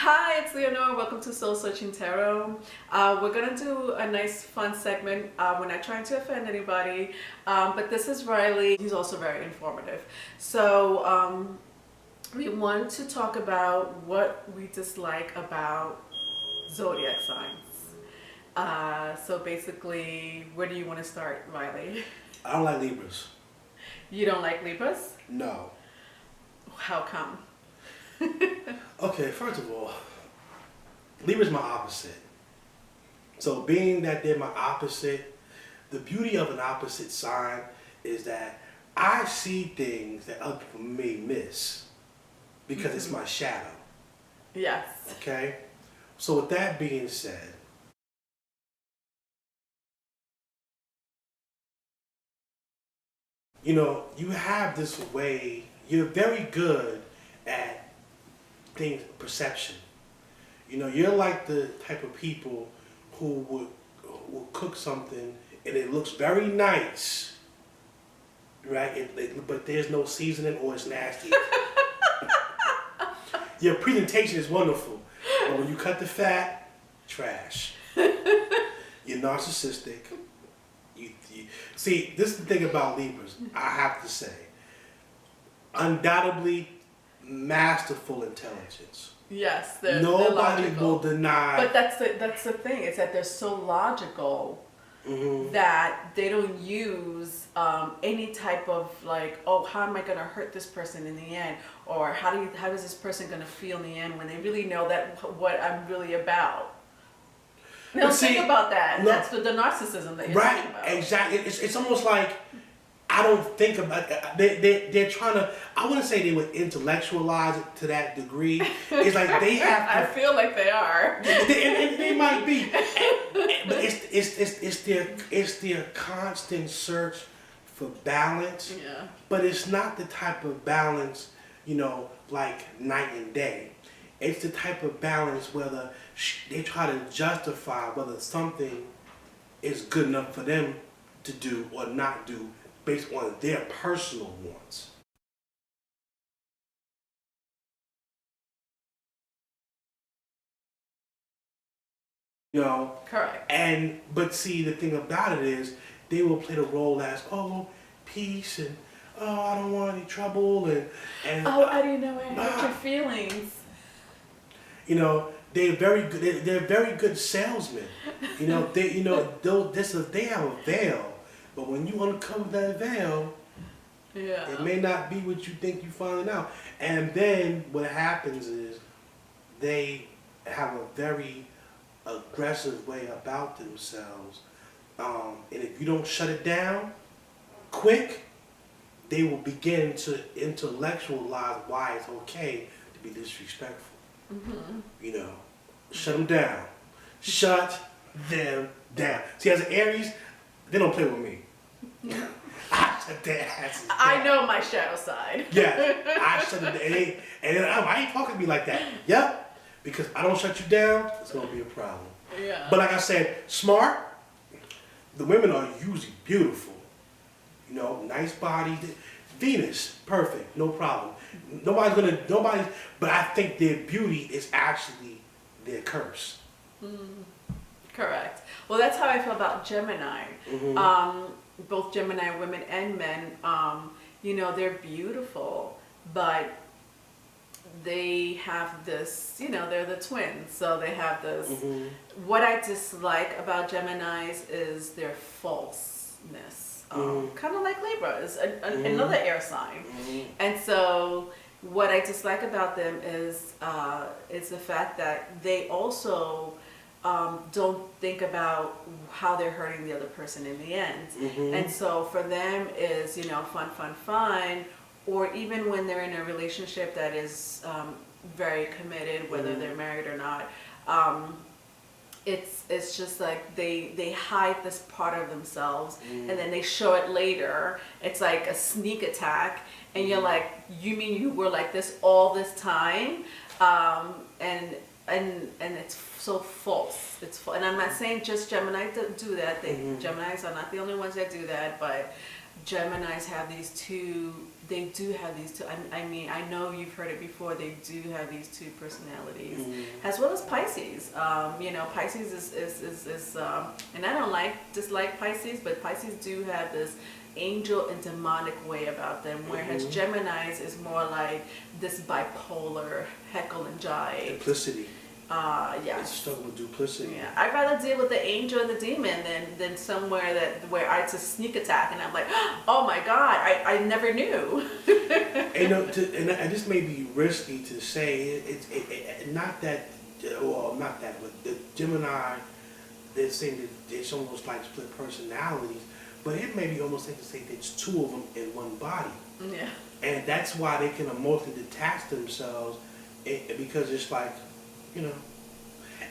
Hi, it's Leonore. Welcome to Soul Searching Tarot. We're going to do a nice fun segment. We're not trying to offend anybody, but this is Riley. He's also very informative. So we want to talk about what we dislike about Zodiac signs. So basically, where do you want to start, Riley? I don't like Libras. You don't like Libras? No. How come? Okay, first of all, Libra's my opposite. So being that they're my opposite, the beauty of an opposite sign is that I see things that other people may miss because it's my shadow. Yes. Okay? So with that being said, you know, you have this way, you're very good at things, perception. You know, you're like the type of people who will cook something and it looks very nice, right? But there's no seasoning or it's nasty. Your presentation is wonderful, but when you cut the fat, trash. You're narcissistic. You see, this is the thing about Libras, I have to say. Undoubtedly, masterful intelligence. Yes, nobody will deny. But that's the thing, is that they're so logical that they don't use any type of like, oh, how am I going to hurt this person in the end, or how is this person going to feel in the end, when they really know that what I'm really about. They don't think about that. No, that's the narcissism that you're talking about. Right, exactly. It's almost like I don't think about it. They're trying to, I wouldn't say they would intellectualize it to that degree. It's like they have to. I feel like they are. They might be. But it's their constant search for balance. Yeah. But it's not the type of balance, you know, like night and day. It's the type of balance where they try to justify whether something is good enough for them to do or not do, based on their personal wants. You know? Correct. But see, the thing about it is, they will play the role as, oh, peace, and oh, I don't want any trouble, and oh, I didn't know I hurt your feelings. You know, they're very good. They're very good salesmen. You know, they have a veil. But when you uncover that veil, yeah, it may not be what you think you're finding out. And then what happens is they have a very aggressive way about themselves. And if you don't shut it down quick, they will begin to intellectualize why it's okay to be disrespectful. You know, shut them down. Shut them down. See, as an Aries, they don't play with me. I know my shadow side. Yeah, I shut it down. And I ain't talking to me like that. Yep, because I don't shut you down, it's going to be a problem. Yeah. But like I said, smart. The women are usually beautiful. You know, nice bodies. Venus, perfect, no problem. But I think their beauty is actually their curse. Correct. Well, that's how I feel about Gemini. Both Gemini women and men, you know, they're beautiful, but they have this, you know, they're the twins, so they have this. What I dislike about Geminis is their falseness. Kind of like Libra is another air sign. And so what I dislike about them is the fact that they also don't think about how they're hurting the other person in the end. And so for them is, you know, fun, or even when they're in a relationship that is very committed, whether they're married or not, it's just like they hide this part of themselves and then they show it later. It's like a sneak attack, and you're like, you mean you were like this all this time? And it's so false. And I'm not saying just Gemini do that. Geminis are not the only ones that do that, but Geminis have these two, they do have these two, I mean, I know you've heard it before, they do have these two personalities, as well as Pisces. You know, Pisces is and I don't dislike Pisces, but Pisces do have this angel and demonic way about them, whereas Geminis is more like this bipolar heckle and jive. Duplicity. Yeah. It's stuck with duplicity. Yeah, I'd rather deal with the angel and the demon than somewhere where it's a sneak attack and I'm like, oh my God, I never knew. And this may be risky to say. Not that, but the Gemini, they're saying that it's almost like split personalities, but it may be almost like to say there's two of them in one body. Yeah. And that's why they can emotionally detach themselves, because it's like, you know,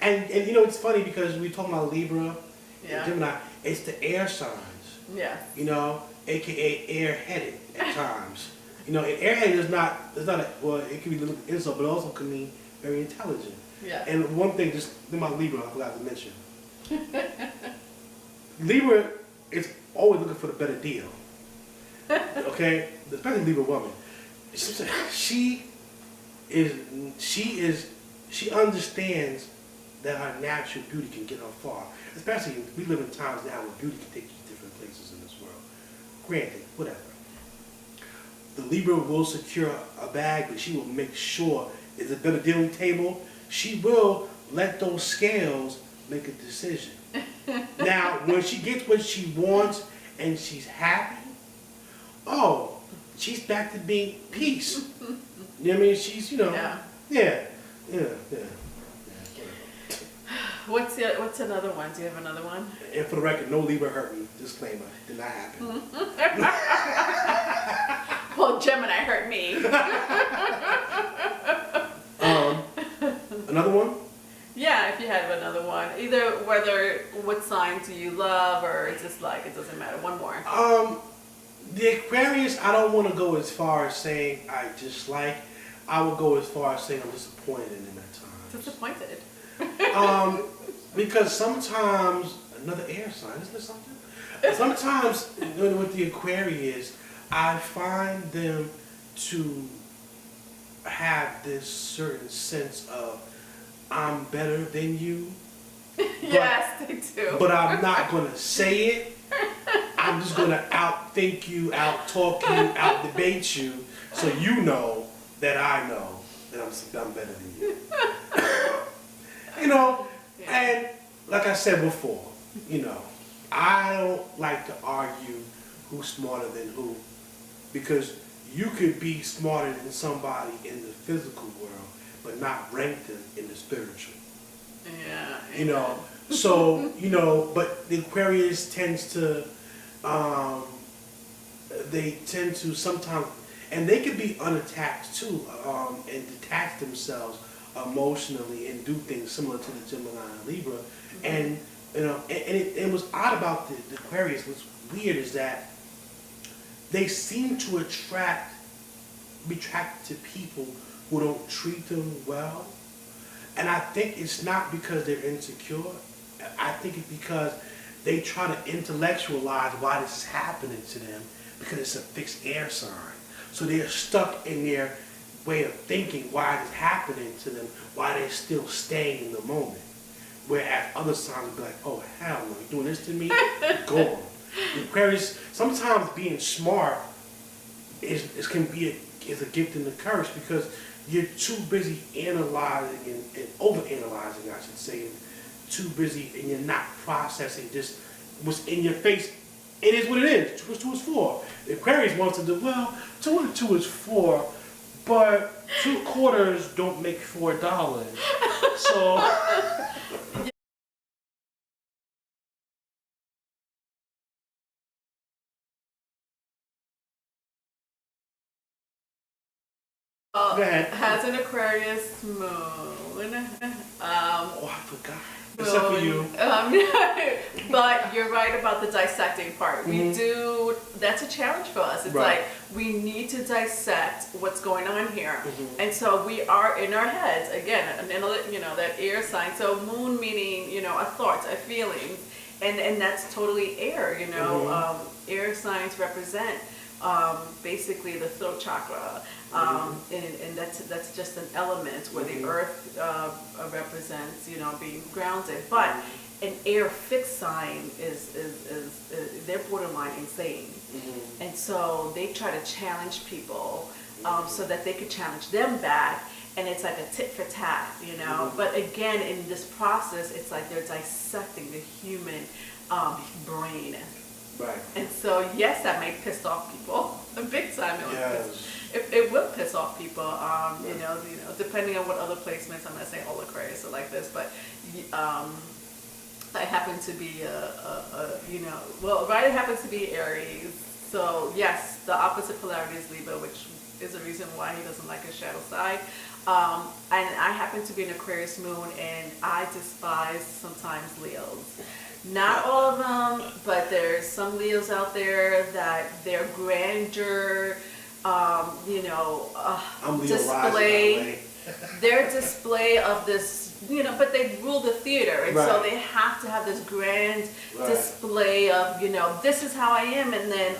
and you know, it's funny because we talking about Libra and Gemini, it's the air signs. Yeah. You know, aka air-headed at times. You know, and air-headed is not well, it can be a little insult, but also can mean very intelligent. Yeah. And one thing, just about Libra, I forgot to mention. Libra is always looking for the better deal. Okay, especially Libra woman. She understands that her natural beauty can get her far. Especially, we live in times now where beauty can take you to different places in this world. Granted, whatever. The Libra will secure a bag, but she will make sure it's a better dealing table. She will let those scales make a decision. Now, when she gets what she wants and she's happy, oh, she's back to being peace. You know what I mean? She's, you know, yeah. What's another one? Do you have another one? And for the record, no Libra hurt me. Disclaimer, did not happen. Well, Gemini hurt me. Another one? Yeah, if you have another one. Either what sign do you love, or it's just like, it doesn't matter. One more. The Aquarius, I don't want to go as far as saying I dislike. I would go as far as saying I'm disappointed in them at times. Disappointed. Because sometimes, another air sign, isn't it something? Sometimes with the Aquarius, I find them to have this certain sense of, I'm better than you. Yes, they do. But I'm not going to say it. I'm just going to outthink you, out-talk you, out-debate you, so you know that I know that I'm better than you. You know, and like I said before, you know, I don't like to argue who's smarter than who, because you could be smarter than somebody in the physical world, but not rank them in the spiritual. Yeah. You know, so, you know, but the Aquarius tends to, they tend to sometimes, and they can be unattached too, and detach themselves emotionally and do things similar to the Gemini and Libra. And, you know, and it was odd about the Aquarius, what's weird is that they seem to be attracted to people who don't treat them well. And I think it's not because they're insecure. I think it's because they try to intellectualize why this is happening to them, because it's a fixed air sign. So they're stuck in their way of thinking why it's happening to them, why they're still staying in the moment. Whereas other signs will be like, oh, hell no, you're doing this to me? Go on. Aquarius, sometimes being smart can be a gift and a curse, because you're too busy analyzing and over-analyzing, I should say, and too busy, and you're not processing just what's in your face. It is what it is. 2 + 2 is 4. The Aquarius wants to do, well, 2 + 2 is 4, but 2 quarters don't make $4. So... Has an Aquarius moon. oh, I forgot. Except for you. But you're right about the dissecting part. We do, that's a challenge for us. It's like, we need to dissect what's going on here. And so we are in our heads, again, you know, that air sign. So moon meaning, you know, a thought, a feeling. and that's totally air, you know. Air signs represent basically the throat chakra, and that's just an element where the earth represents, you know, being grounded. But an air fixed sign is they're borderline insane, and so they try to challenge people so that they could challenge them back. And it's like a tit for tat, you know. But again, in this process, it's like they're dissecting the human brain. Right. And so, yes, that may piss off people. Big time. Yes. It will piss off people. You know, depending on what other placements. I'm not saying all Aquarius are like this, but I happen to be you know, well, Ryan happens to be Aries. So yes, the opposite polarity is Libra, which is the reason why he doesn't like his shadow side. And I happen to be an Aquarius moon, and I despise sometimes Leos. Not all of them, but there's some Leos out there that their grandeur, you know, display, their display of this, you know, but they rule the theater, and so they have to have this grand display of, you know, this is how I am, and then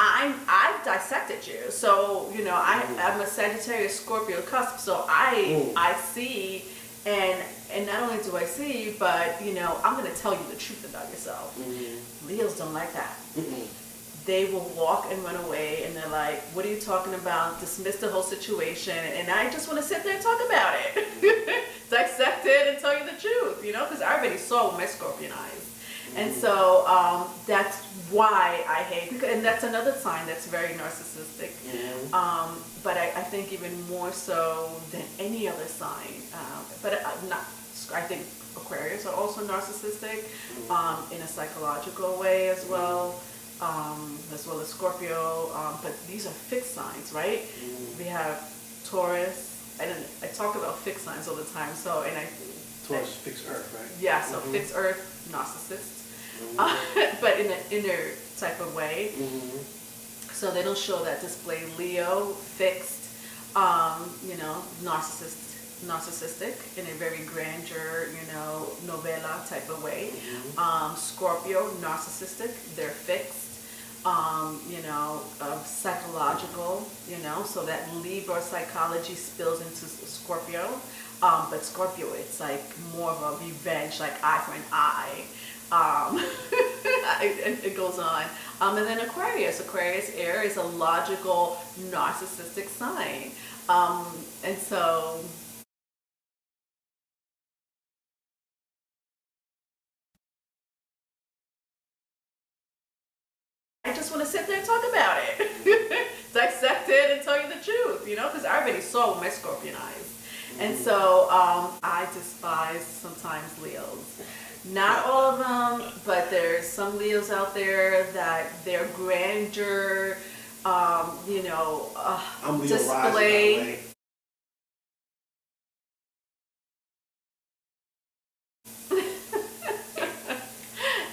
I've dissected you, so you know I'm a Sagittarius Scorpio cusp, so I see, and not only do I see, but you know I'm going to tell you the truth about yourself. Leos don't like that. They will walk and run away, and they're like, "What are you talking about?" Dismiss the whole situation, and I just want to sit there and talk about it, dissect it, and tell you the truth, you know, because I already saw with my Scorpion eyes. And so that's why I hate, and that's another sign that's very narcissistic. But I think even more so than any other sign. But I think Aquarius are also narcissistic in a psychological way as well as Scorpio. But these are fixed signs, right? We have Taurus, and I talk about fixed signs all the time. So Taurus, fixed Earth, right? Yeah, so fixed Earth, narcissist. But in an inner type of way. So they don't show that display. Leo, fixed, you know, narcissistic in a very grandeur, you know, novella type of way. Scorpio, narcissistic, they're fixed, you know, psychological, you know, so that Libra psychology spills into Scorpio. But Scorpio, it's like more of a revenge, like eye for an eye. It goes on. And then Aquarius air is a logical, narcissistic sign. And so I just want to sit there and talk about it, dissect it, and tell you the truth, you know, because I already saw with my Scorpion eyes. And so I despise sometimes Leos. Not all of them, but there's some Leos out there that their grandeur, you know, display.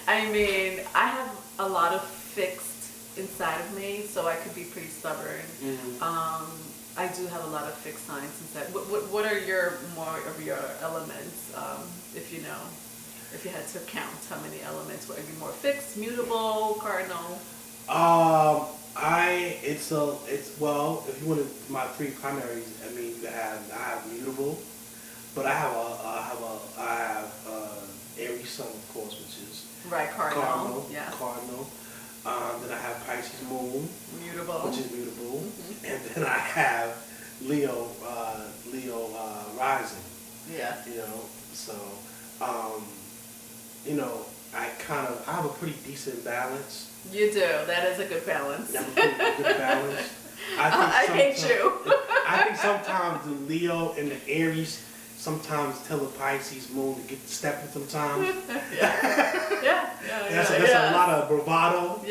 I mean, I have a lot of fixed inside of me, so I could be pretty stubborn. I do have a lot of fixed signs inside. What are more of your elements, if you know? If you had to count how many elements, would it be more fixed, mutable, cardinal? Well, if you want to, my three primaries, I mean, I have mutable, but I have Aries sun, of course, which is cardinal. Then I have Pisces moon, mutable, which is mutable, and then I have Leo rising. Yeah. You know, so. You know, I have a pretty decent balance. You do. That is a good balance. I have a pretty good balance. I hate you. I think sometimes the Leo and the Aries sometimes tell the Pisces moon to get stepping sometimes. That's a lot of bravado.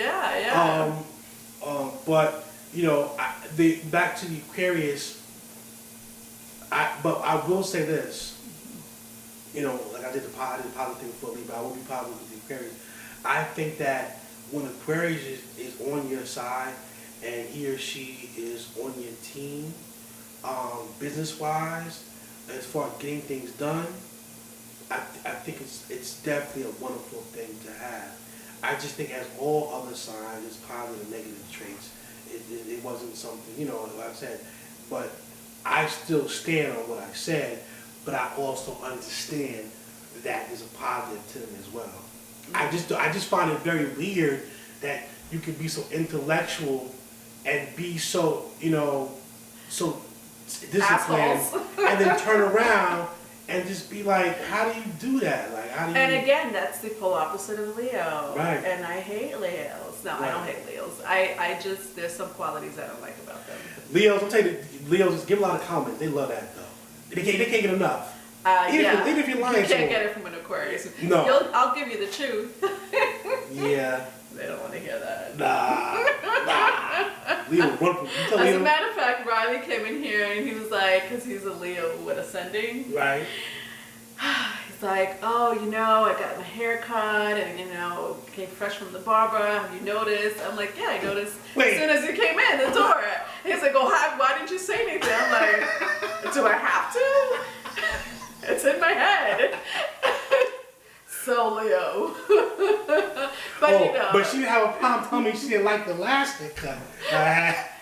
But you know, back to the Aquarius. But I will say this. You know, like I did the positive thing for me, but I will be positive with the Aquarius. I think that when Aquarius is on your side and he or she is on your team, business-wise, as far as getting things done, I think it's definitely a wonderful thing to have. I just think as all other signs, it's positive and negative traits. It wasn't something, you know, like I said, but I still stand on what I said, but I also understand that there's a positive to them as well. I just find it very weird that you could be so intellectual and be so, you know, so disciplined, and then turn around and just be like, how do you do that? Like, how do you? And again, that's the polar opposite of Leo. Right. And I hate Leos. No, I don't hate Leos. I just, there's some qualities I don't like about them. Leos, I'll tell you, Leos just give a lot of comments. They love that though. They can't get enough. Even if you're lying, you can't get it from an Aquarius. No. I'll give you the truth. Yeah. They don't want to hear that. Nah. Leo, run. As a matter of fact, Riley came in here and he was like, because he's a Leo with ascending. Right. He's like, oh, you know, I got my hair cut and, you know, came fresh from the barber. Have you noticed? I'm like, yeah, I noticed. Wait. As soon as you came in the door. He's like, oh, why didn't you say anything? I'm like, do I have to? It's in my head. So Leo. But you know. But she didn't have a problem telling me she didn't like the last haircut.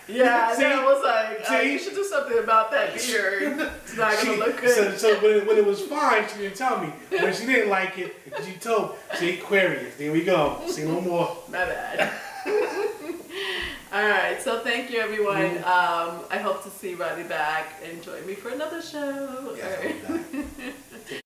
Yeah, see, then I was like, you should do something about that beard. It's not going to look good. So when it was fine, she didn't tell me. When she didn't like it, she told, see, Aquarius, there we go. See no more. My bad. All right, so thank you, everyone. I hope to see Riley back and join me for another show. Yeah,